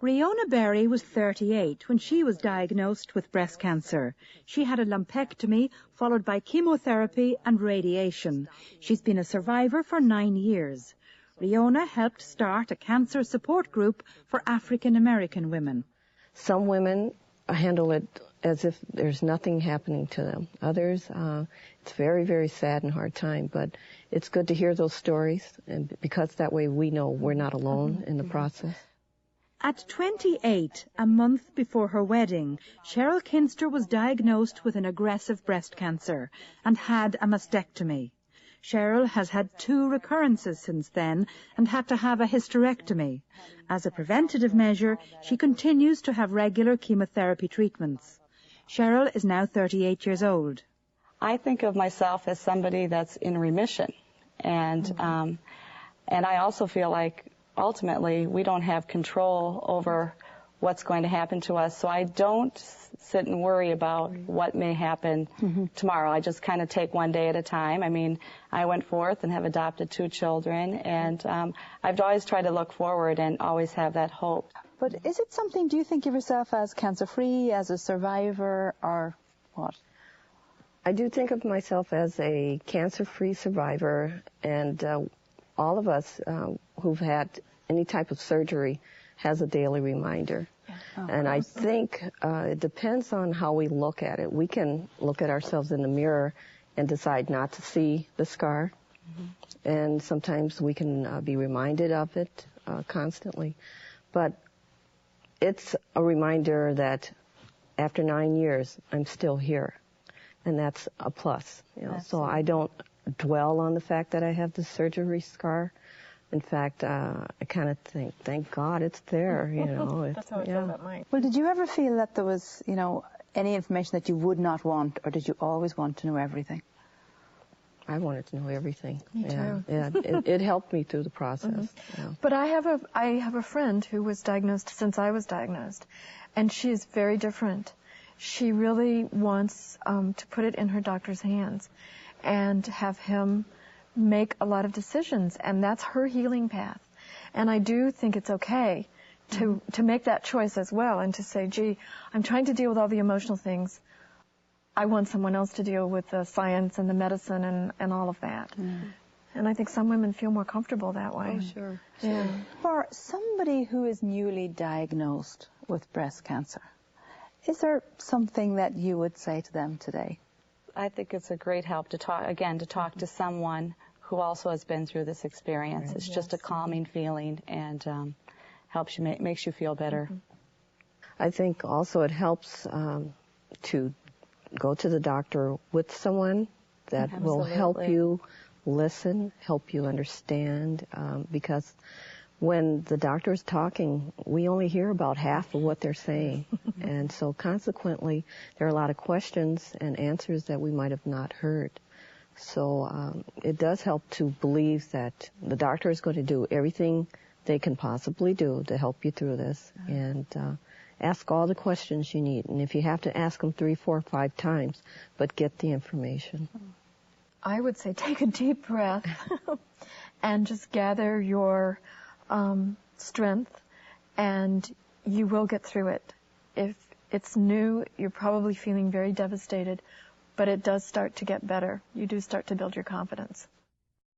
Riona Berry was 38 when she was diagnosed with breast cancer. She had a lumpectomy followed by chemotherapy and radiation. She's been a survivor for 9 years. Riona helped start a cancer support group for African American women. Some women handle it as if there's nothing happening to them. Others, it's very, very sad and hard time, but it's good to hear those stories, and because that way we know we're not alone in the process. At 28, a month before her wedding, Cheryl Kinster was diagnosed with an aggressive breast cancer and had a mastectomy. Cheryl has had 2 recurrences since then and had to have a hysterectomy. As a preventative measure, she continues to have regular chemotherapy treatments. Cheryl is now 38 years old. I think of myself as somebody that's in remission, and I also feel like ultimately we don't have control over what's going to happen to us, so I don't sit and worry about what may happen tomorrow. I just kind of take one day at a time. I mean, I went forth and have adopted 2 children, and I've always tried to look forward and always have that hope. But is it something, do you think of yourself as cancer-free, as a survivor, or what? I do think of myself as a cancer-free survivor, and all of us who've had any type of surgery has a daily reminder. And I think it depends on how we look at it. We can look at ourselves in the mirror and decide not to see the scar. And sometimes we can be reminded of it constantly. But it's a reminder that after 9 years, I'm still here. And that's a plus. You know? So I don't dwell on the fact that I have the surgery scar. In fact, I kind of think, thank God it's there, you know. That's how I feel about mine. Well, did you ever feel that there was, you know, any information that you would not want, or did you always want to know everything? I wanted to know everything. Me too. Yeah, it helped me through the process. Yeah. But I have a friend who was diagnosed since I was diagnosed, and she is very different. She really wants to put it in her doctor's hands and have him make a lot of decisions, and that's her healing path. And I do think it's okay to make that choice as well, and to say, gee, I'm trying to deal with all the emotional things. I want someone else to deal with the science and the medicine and all of that. And I think some women feel more comfortable that way. Oh, sure. Yeah. For somebody who is newly diagnosed with breast cancer, is there something that you would say to them today? I think it's a great help to talk to someone who also has been through this experience. Right. It's just a calming feeling, and helps you, makes you feel better. I think also it helps to go to the doctor with someone that will help you listen, help you understand, because when the doctor is talking, we only hear about half of what they're saying. And so consequently, there are a lot of questions and answers that we might have not heard. So it does help to believe that the doctor is going to do everything they can possibly do to help you through this, and ask all the questions you need. And if you have to ask them 3, 4, 5 times, but get the information. I would say take a deep breath and just gather your strength, and you will get through it. If it's new, you're probably feeling very devastated, but it does start to get better. You do start to build your confidence.